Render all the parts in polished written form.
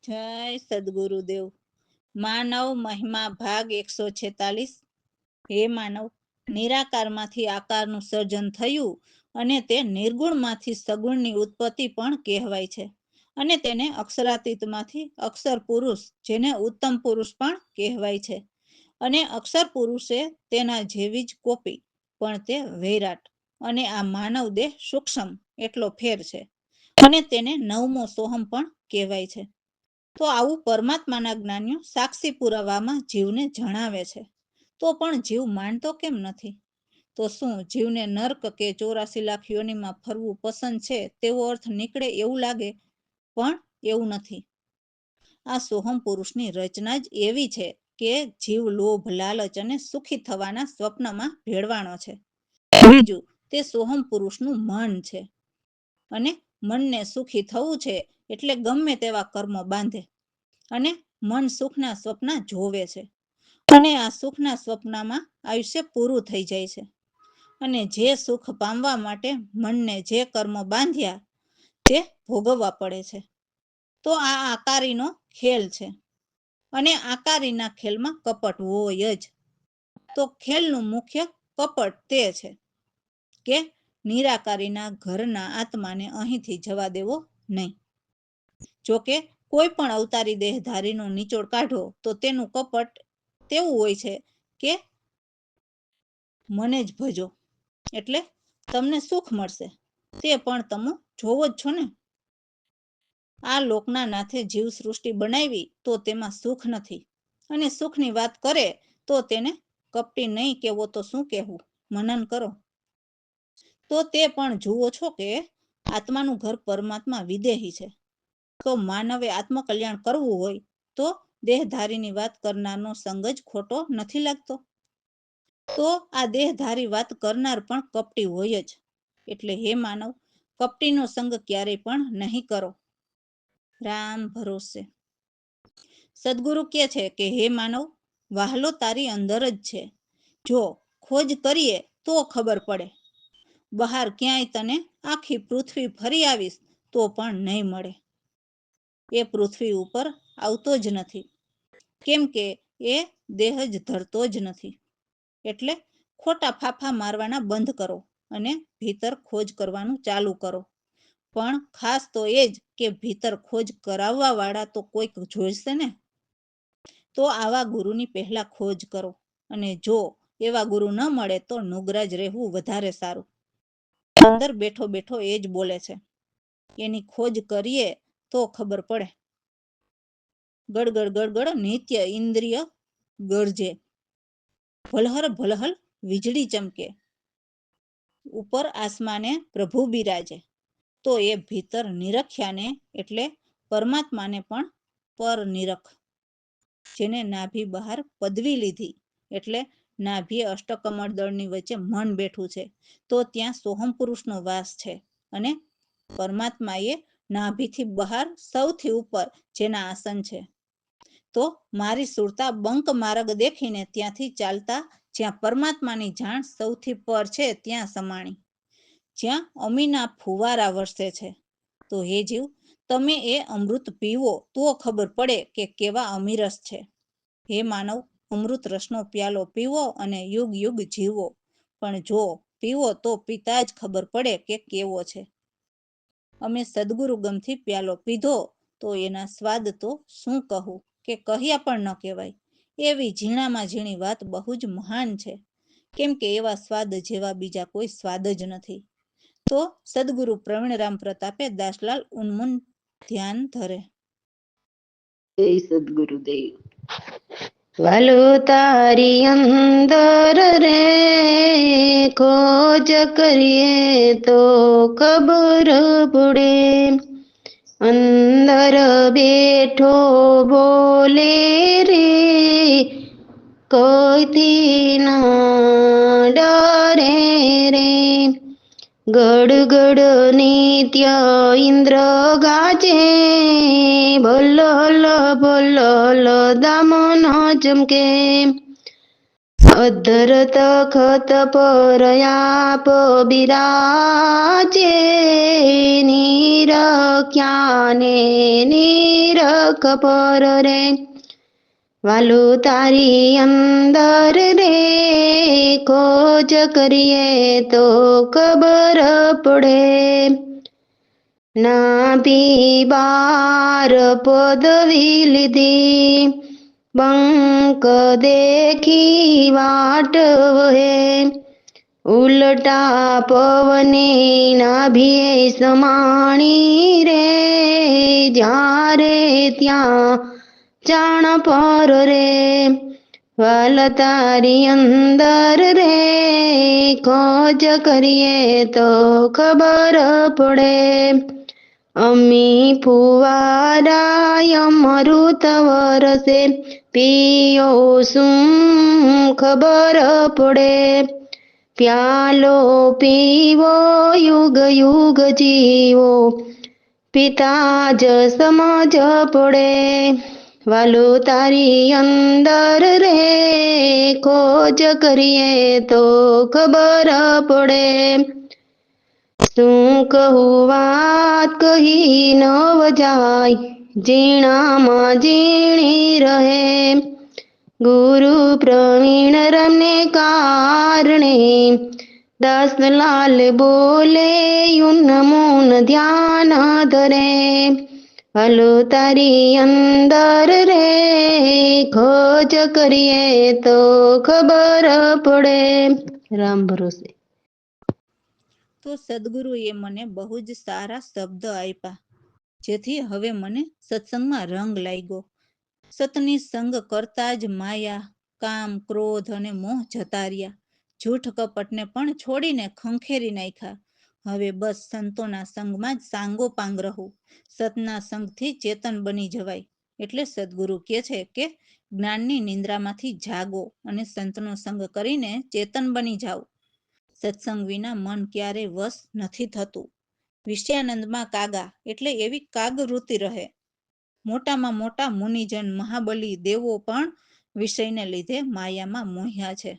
જય સદગુરુદેવ। માનવ મહિમા ભાગ 146। હે માનવ, નિરાકારમાંથી આકારનું સર્જન થયું અને તે નિર્ગુણમાંથી સગુણની ઉત્પત્તિ પણ કહેવાય છે, અને તેને અક્ષરાતીતમાંથી અક્ષર પુરુષ, જેને ઉત્તમ પુરુષ પણ કહેવાય છે, અને અક્ષર પુરુષે તેના જેવી જ કોપી, પણ તે વૈરાટ, અને આ માનવ દેહ સૂક્ષ્મ એટલો ફેર છે, અને તેને નવમો સોહમ પણ કહેવાય છે। તો આવું પરમાત્માના જ્ઞાનીઓ સાક્ષી પુરાવામાં જીવને જણાવે છે, તો પણ જીવ માનતો કેમ નથી? તો શું જીવને નર્ક કે 84 લાખ યોનિમાં ફરવું પસંદ છે તેવો અર્થ નીકળે એવું લાગે? પણ એવું નથી। આ સોહમ પુરુષની રચના જ એવી છે કે જીવ લોભ, લાલચ અને સુખી થવાના સ્વપ્નમાં ભેળવાણો છે। બીજું, તે સોહમ પુરુષનું મન છે, અને મનને સુખી થવું છે એટલે ગમે તેવા કર્મો બાંધે, અને મન સુખના સ્વપ્ન જોવે છે, અને આ સુખના સ્વપ્નમાં આયુષ્ય પૂરું થઈ જાય છે, અને જે સુખ પામવા માટે મનને જે કર્મો બાંધ્યા તે ભોગવવા પડે છે। તો આ આકારીનો ખેલ છે, અને આકારીના ખેલમાં કપટ હોય જ। તો ખેલનું મુખ્ય કપટ તે છે કે નિરાકારીના ઘરના આત્માને અહીંથી જવા દેવો નહીં। જોકે કોઈ પણ અવતારી દેહધારીનો નિચોડ કાઢો તો તેનું કપટ તેવું હોય છે કે મને જ ભજો એટલે તમને સુખ મળશે, તે પણ તમે જોવો જ છો ને। આ લોકના નાથે જીવ સૃષ્ટિ બનાવી તો તેમાં સુખ નથી, અને સુખની વાત કરે તો તેને કપટી નહીં કહેવો તો શું કહેવું? મનન કરો તો તે પણ જુઓ છો કે આત્માનું ઘર પરમાત્મા વિદેહી છે। તો માનવે આત્મકલ્યાણ કરવું હોય તો દેહધારીની વાત કરનારનો સંગ જ ખોટો નથી લાગતો? તો આ દેહધારી વાત કરનાર પણ કપટી હોય જ, એટલે હે માનવ, કપટીનો સંગ ક્યારેય પણ નહીં કરો, રામ ભરોસે। સદગુરુ કહે છે કે હે માનવ, વહાલો તારી અંદર જ છે, જો ખોજ કરીએ તો ખબર પડે, બહાર ક્યાંય તને આખી પૃથ્વી ફરી આવીશ તો પણ નહીં મળે। એ પૃથ્વી ઉપર આવતો જ નથી, કેમ કે એ દેહ જ ધરતો જ નથી। એટલે ખોટા ફાફા મારવાના બંધ કરો અને ભીતર ખોજ કરવાનું ચાલુ કરો, પણ ખાસ તો એ જ કે ભીતર ખોજ કરાવવા વાળા તો કોઈક જોઈશે ને। તો આવા ગુરુની પહેલા ખોજ કરો, અને જો એવા ગુરુ ન મળે તો નુગરાજ રહેવું વધારે સારું। અંદર બેઠો બેઠો એ જ બોલે છે, એની ખોજ કરીએ તો ખબર પડે। ગડગડ ગડગડ નિત્ય ઇન્દ્રિય ગરજે, ભલહર ભલહલ વીજળી ચમકે, ઉપર આસમાને પ્રભુ બિરાજે, તો એ ભીતર નિરખ્યાને એટલે પરમાત્માને પણ પર નિરખ, જેને નાભી બહાર પદવી લીધી, એટલે નાભીએ અષ્ટકમળ દળની વચ્ચે મન બેઠું છે, તો ત્યાં સોહમ પુરુષનો વાસ છે, અને પરમાત્માએ નાભીથી બહાર સૌથી ઉપર જેના આસન છે। તો મારી સુરતા બંક માર્ગ દેખીને ત્યાંથી ચાલતા જ્યાં પરમાત્માની જાણ સૌથી પર છે ત્યાં સમાણી, જ્યાં અમીના ફુવારા વરસે છે। તો હે જીવ, તમે એ અમૃત પીવો તો ખબર પડે કે કેવા અમીરસ છે। હે માનવ, અમૃત રસનો પ્યાલો પીવો અને યુગ યુગ જીવો, પણ જો પીવો તો પીતા જ ખબર પડે કે કેવો છે। અમે સદગુરુ ગમથી પ્યાલો પીધો તો એના સ્વાદ તો શું કહું, કે કહ્યા પણ ન કહેવાય, એવી ઝીણામાં ઝીણી વાત બહુ જ મહાન છે, કેમ કે એવા સ્વાદ જેવા બીજા કોઈ સ્વાદ જ નથી। તો સદગુરુ પ્રવીણરામ પ્રતાપે દાસલાલ ઉન્મુન ધ્યાન ધરે। જય સદગુરુદેવ। વાલો તારી અંદર રે ખોજ કરીએ તો ખબર પડે, અંદર બેઠો બોલે રે કોઈથી ના ડરે રે, ગડગડ નિત્ય ઇન્દ્ર ગાજે, ભલ ભલ દામન ચમકે, અધર તખત પર આપ બિરાજે, નીરખ્યાને નીરખ પર રે. વાલું તારી અંદર રે, ખોજ કરીએ તો ખબર પડે. નાભી બાર પદવી લીધી, બંક દેખી વાટ વહે. ઉલટા પવને નાભીએ સમાણી રે, જ્યારે ત્યાં જાણ પર રે. વાલ તારી અંદર રે, ખોજ કરીએ તો ખબર પડે. અમી ફુવારાય અમૃત વરસે, પીઓ શું ખબર પડે. પ્યાલો પીવો યુગ યુગ જીવો, પિતા જ સમજ પડે. વાલો તારી અંદર રે, ખોજ કરીએ તો ખબર પડે. શું કહું વાત કહી ન વજાય, ઝીણામાં ઝીણી રહે. ગુરુ પ્રવીણ રમને કારણે, દાસલાલ બોલે યુન મૂન ધ્યાન ધરે. વાલો તારી અંદર રે, ખોજ કરીએ તો ખબર પડે. રામ ભરોસે. તો સદગુરુએ મને બહુ જ સારા શબ્દ આપ્યા, જેથી હવે મને સત્સંગમાં રંગ લાગ્યો. સતની સંગ કરતા જ માયા, કામ, ક્રોધ અને મોહ જતા રહ્યા. જૂઠ કપટને પણ છોડીને ખંખેરી નાખ્યા. હવે બસ સંતોના સંગમાં જ સાંગો પાંગ રહું. સતના સંગથી ચેતન બની જવાય. એટલે સદગુરુ કહે છે કે જ્ઞાનની નિંદ્રામાંથી જાગો અને સંતનો સંગ કરીને ચેતન બની જાઓ. સત્સંગ વિના મન ક્યારેય વશ નથી થતું. વિષયાનંદમાં કાગા એટલે એવી કાગવૃત્તિ રહે. મોટામાં મોટા મુનિજન, મહાબલી, દેવો પણ વિષયને લીધે માયામાં મોહ્યા છે.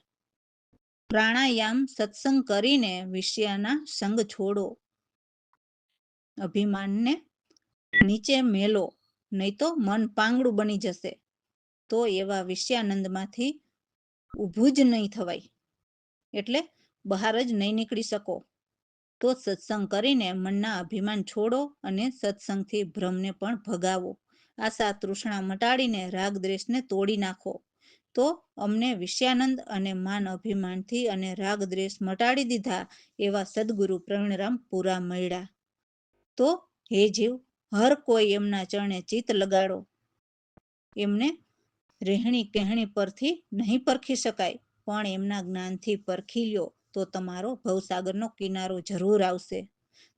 પ્રાણાયામ સત્સંગ કરીને વિષયના સંગ છોડો. અભિમાનને નીચે મેલો, નહીં તો મન પાંગડું બની જશે. તો એવા વિષયાનંદમાંથી ઊભું જ નહીં થવાય, એટલે બહાર જ નહીં નીકળી શકો. તો સત્સંગ કરીને મનના અભિમાન છોડો અને સત્સંગથી ભ્રમને પણ ભગાવો. આશા તૃષ્ણા મટાડીને રાગ દ્વેષને તોડી નાખો. તો અમને વિષયાનંદ અને માન અભિમાનથી અને રાગ દ્વેષ મટાડી દીધા એવા સદગુરુ પ્રવીણરામ પૂરા મળ્યા. તો હે જીવ, હર કોઈ એમના ચરણે ચિત્ત લગાડો. એમને રહેણી કહેણી પરથી નહીં પરખી શકાય, પણ એમના જ્ઞાનથી પરખી લ્યો તો તમારો ભવસાગરનો કિનારો જરૂર આવશે.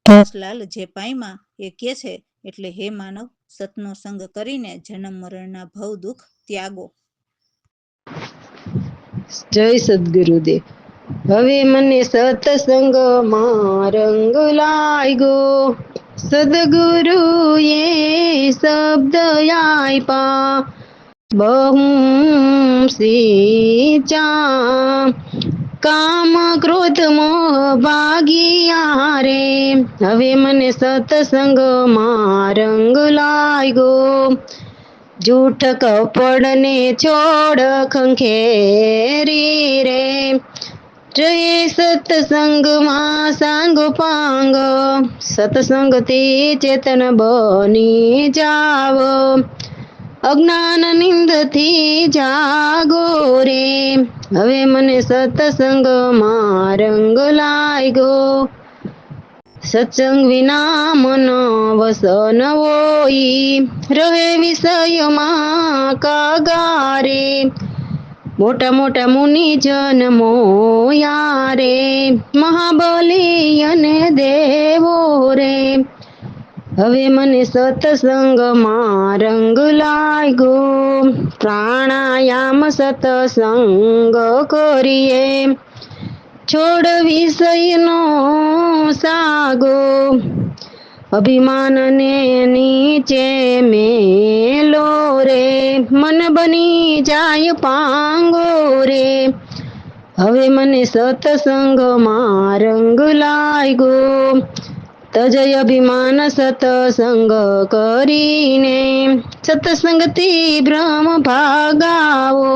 દાસલાલ જે પામ્યા એ કહે છે, એટલે હે માનવ, સતનો સંગ કરીને જન્મ મરણના ભવ દુઃખ ત્યાગો. જય સદગુરુદેવ. હવે મને સત્સંગમાં રંગ લાગ્યો, સદગુરુએ શબ્દ આપ્યા બહુ સીચા. કામ ક્રોધ મોહ ભાગ્યા રે, હવે મને સત્સંગમાં રંગ લાગ્યો. જૂઠ કપડને છોડ ખંખેરી રે, જય સત્સંગમાં સાંગ પાંગ, સત્સંગથી ચેતન બની જાવ. અજ્ઞાન નિંદથી જાગો રે, હવે મને સત્સંગમાં રંગ લાગ્યો. સત્સંગ વિના મન વસન હોય, રહે વિષયમાં કાગારે. મોટા મોટા મુનિજન મોયા રે, મહાબલી અને દેવો રે. હવે મને સત્સંગમાં રંગ લાગ્યો. પ્રાણાયામ સત્સંગ કરીએ, છોડ વિષયનો સાગો. અભિમાનને નીચે મેલો રે, મન બની જાય પાંગો રે. હવે મને સત્સંગમાં રંગ લાગ્યો. તજય અભિમાન સત્સંગ કરીને, સત્સંગથી ભ્રમ ભાગાવો.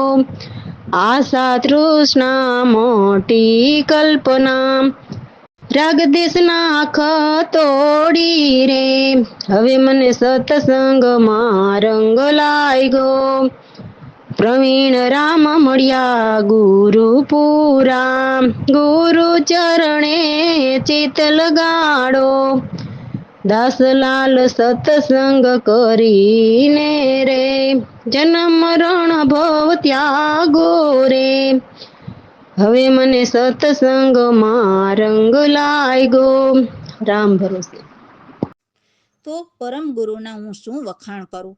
આશા તૃષ્ણા મોટી કલ્પના, રાગ દેશના તોડી રે. હવે મને સત્સંગમાં રંગ લાગ્યો. પ્રવીણ રામ મળ્યા ગુરુ પૂરા, ગુરુ ચરણે ચિત લગાડો. દાસલાલ સત્સંગ કરીને રે, જન્મ મરણ ભવ ત્યાગો રે. હવે મને સત્સંગમાં રંગ લાગ્યો. રામ ભરોસે. તો પરમ ગુરુના હું શું વખાણ કરું.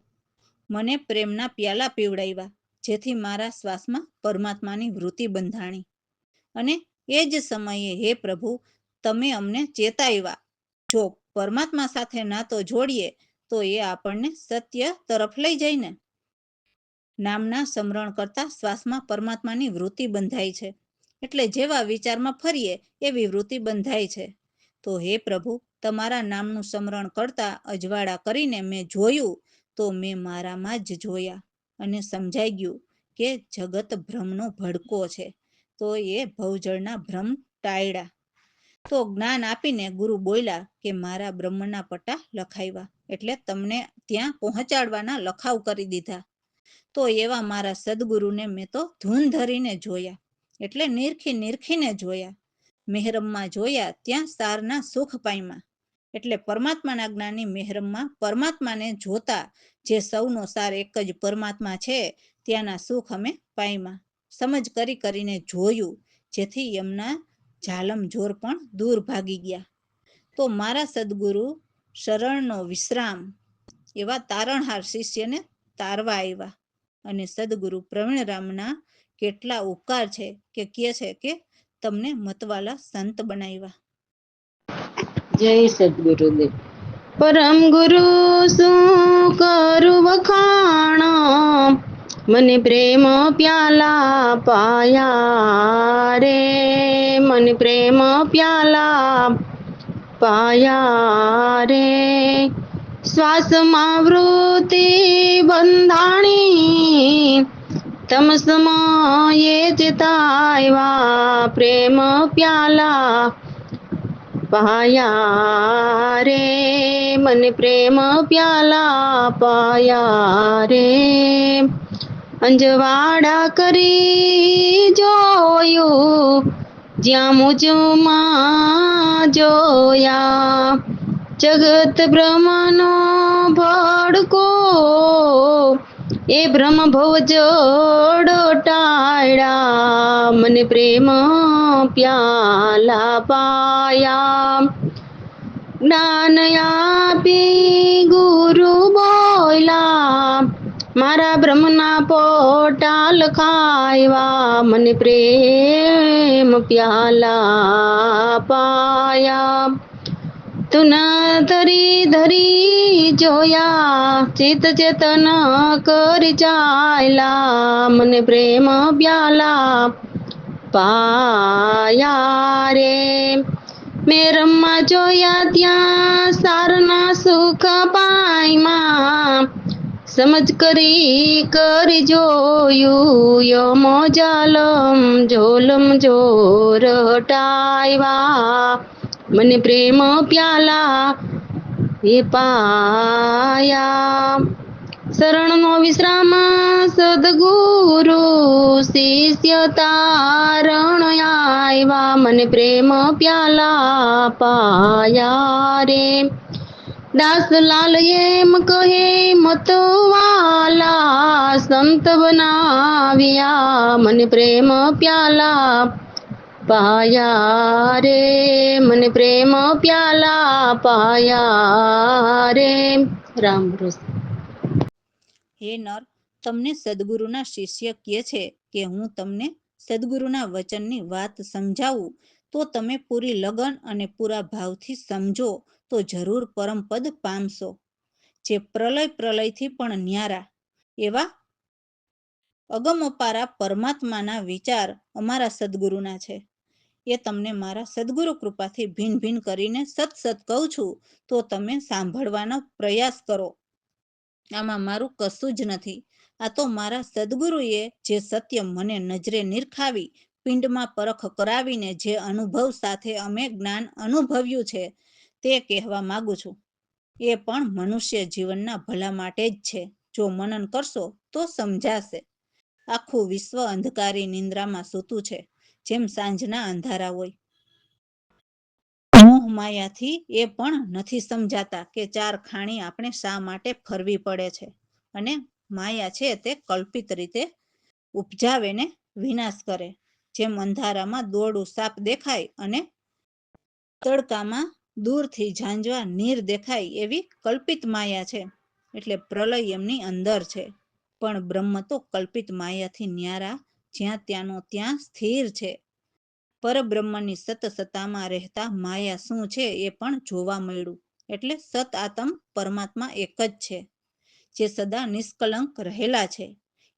મને પ્રેમના પ્યાલા પીવડાવ્યા, જેથી મારા શ્વાસમાં પરમાત્માની વૃત્તિ બંધાણી. અને એ જ સમયે હે પ્રભુ, તમે અમને ચેતાવ્યા. જો પરમાત્મા સાથે નાતો જોડીએ તો એ આપણને સત્ય તરફ લઈ જાય ને. નામના સ્મરણ કરતા શ્વાસમાં પરમાત્માની વૃત્તિ બંધાય છે. એટલે જેવા વિચારમાં ફરીએ એવી વૃત્તિ બંધાય છે. તો હે પ્રભુ, તમારા નામનું સ્મરણ કરતા અજવાળા કરીને મેં જોયું, તો મેં મારામાં જ જોયા અને સમજાઈ ગયું કે જગત ભ્રમનો ભડકો છે. તો એ ભવજળના ભ્રમ ટાળ્યા. તો જ્ઞાન આપીને ગુરુ બોલ્યા કે મારા બ્રહ્મના પટ્ટા લખાવ્યા, એટલે તમને ત્યાં પહોંચાડવાના લખાવ કરી દીધા. તો એવા મારા સદગુરુને મેં તો ધૂન ધરીને જોયા, એટલે નિરખીને જોયા. મહેરમમાં જોયા ત્યાં સારના સુખ પામ્યા. એટલે પરમાત્માના જ્ઞાની મહેરમમાં પરમાત્માને જોતા, જે સૌનો સાર એક જ પરમાત્મા છે, ત્યાંના સુખ અમે પામ્યા. સમજ કરીને જોયું, જેથી એમના ઝાલમ જોર પણ દૂર ભાગી ગયા. તો મારા સદગુરુ શરણનો વિશ્રામ એવા તારણહાર શિષ્યને તારવા આવ્યા. અને સદગુરુ પ્રવીણરામના કેટલા ઉપકાર છે કે કહે છે કે તમને મતવાલા સંત બનાવ્યા. જય સદગુરુદેવ. પરમ ગુરુ શું કરું વખાણ, મને પ્રેમ પ્યાલા પાયા રે. મને પ્રેમ પ્યાલા પાયા રે. શ્વાસમાં વૃત્તિ બંધાણી, તમ સમયે ચેતાવ્યા. પ્રેમ પ્યાલા પાયા રે. મને પ્રેમ પ્યાલા પાયા રે. અંજવાડા કરી જોયું, જ્યાં મુજમાં જોયા. જગત બ્રહ્મનો ભડકો, એ બ્રહ્મ ભવ જડ ટાળ્યા. મને પ્રેમ પ્યાલા પાયા. જ્ઞાન આપી ગુરુ બોલ્યા, મારા બ્રહ્મના પોટા લખાવ્યા. મને પ્રેમ પ્યાલા પાયા. તું ધરી જોયા, ચિત ચેતન કરી ચાલ્યા. મને પ્રેમ પ્યાલા પાયા રે. મેરમમાં જોયા ત્યાં સારના સુખ પામ્યા. સમજ કરી જોયું, યમો ઝોલમ જોર હટાવ્યા. મને પ્રેમ પ્યાલા એ પાયા. શરણનો વિશ્રામ સદગુરુ, શિષ્ય તારણ આવ્યા. મને પ્રેમ પ્યાલા પાયા રે. દાસલાલ એમ કહે મતવાલા, સંત બનાવ્યા. મને પ્રેમ પ્યાલા પાયા રે. મને પ્રેમ પ્યાલા પાયા રે. રામ ભરોસે. હે નર, તમને સદગુરુના શિષ્ય કહે છે કે હું તમને સદગુરુના વચનની વાત સમજાવું, તો તમે પૂરી લગન અને પૂરા ભાવથી સમજો તો જરૂર પરમપદ પામશો. જે પ્રલયથી પણ ન્યારા એવા અગમપારા પરમાત્માના વિચાર અમારા સદગુરુના છે. એ તમને મારા સદગુરુ કૃપાથી ભિન્ન ભિન્ન કરીને સત કહું છું, તો તમે સાંભળવાનો પ્રયાસ કરો. આમાં મારું કશું જ નથી. આ તો મારા સદગુરુએ જે સત્ય મને નજરે નિરખાવી, પિંડમાં પરખ કરાવીને જે અનુભવ સાથે અમે જ્ઞાન અનુભવ્યું છે, તે કહેવા માંગુ છું. એ પણ મનુષ્ય જીવનના ભલા માટે જ છે. જો મનન કરશો તો સમજાશે. આખું વિશ્વ અંધકારી નિંદ્રામાં સૂતું છે, જેમ સાંજના અંધારા હોય. મોહ માયાથી એ પણ નથી સમજાતા કે ચાર ખાણી આપણે શા માટે ફરવી પડે છે. અને માયા છે તે કલ્પિત રીતે ઉપજાવે ને વિનાશ કરે. જેમ અંધારામાં દોરડું સાપ દેખાય અને તડકામાં દૂરથી ઝાંઝવા નીર દેખાય, એવી કલ્પિત માયા છે. એટલે પ્રલય એમની અંદર છે. પણ બ્રહ્મ તો કલ્પિત માયાથી ન્યારા, જ્યાં ત્યાંનો ત્યાં સ્થિર છે. પરબ્રહ્મની સતસતામાં રહેતા માયા શું છે એ પણ જોવા મળ્યું. એટલે સત આત્મ પરમાત્મા એક જ છે, જે સદા નિષ્કલંક રહેલા છે.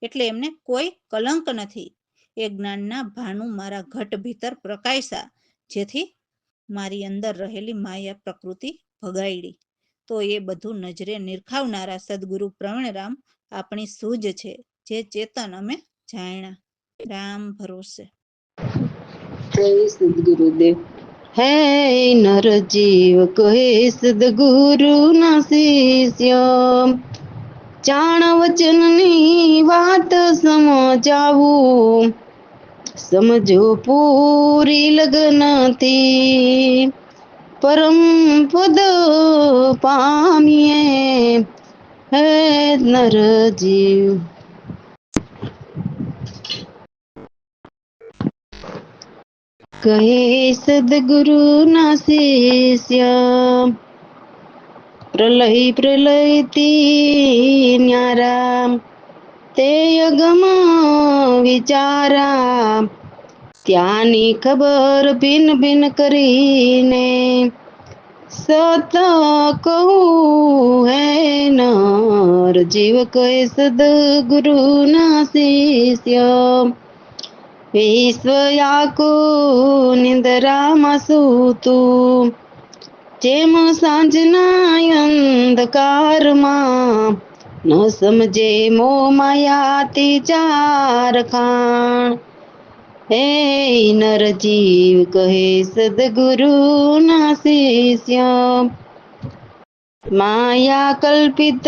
એટલે એમને કોઈ કલંક નથી. એ જ્ઞાનના ભાનુ મારા ઘટ ભીતર પ્રકાશ્યા, જેથી મારી અંદર રહેલી માયા પ્રકૃતિ ભગાડી. તો એ બધું નજરે નિરખાવનારા સદગુરુ પ્રવીણરામ આપણી સૂઝ છે, જે ચેતન અમે જાણ્યા. રામ ભરોસે. જય સદગુરુદેવ. હે નરજીવ કહે સદગુરુ ના શિષ્ય, ચાણ વચનની વાત સમજાવું, સમજો પૂરી લગનથી, પરમ પદ પામીએ હે નરજીવ. કહે સદગુરુ ના શિષ્ય, પ્રલયથી ન્યારા તે અગમ વિચારા, ત્યાંની ખબર ભિન ભિન કરીને સત કહું હે નરજીવ. કહે સદગુરુ ના શિષ્ય, વિશ્વ આખું નિંદરામાં સૂતું, જેમ સાંજના અંધકારમાં ન સમજે મોહ માયાથી ચાર ખાણ. હે નરજીવ કહે સદગુરુ ના શિષ્ય, માયા કલ્પિત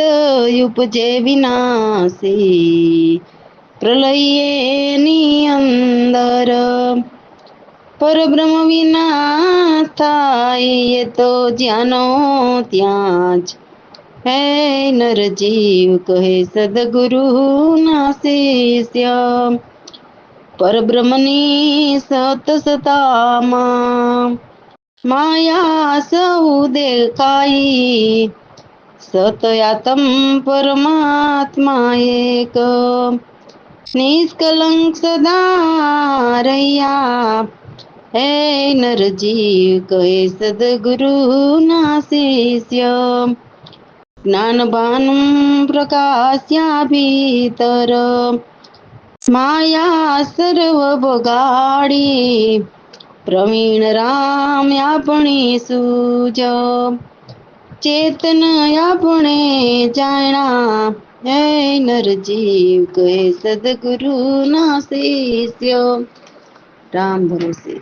ઉપજે વિનાશી, પ્રલયની અંદર પરબ્રહ્મ વિનાશ થાય, એ તો જ્યાંનો ત્યાં જ. હે નરજીવ કહે સદગુરુ ના શિષ્ય, પરબ્રહ્મની સતસતામાં માયા સૌ દેખાઈ, સત આત્મ પરમાત્મા એક, નિષ્કલંક સદા રહ્યા. હે નરજીવ કહે સદગુરુ ના શિષ્ય, જ્ઞાન ભાન પ્રકાશ્યા ભીતર, માયા સર્વ બગાડી, પ્રવીણ રામ આપણી સૂજ, ચેતન આપણે જાણા. હે નરજીવ કહે સદગુરુ ના શિષ્ય. રામ ભરોસે.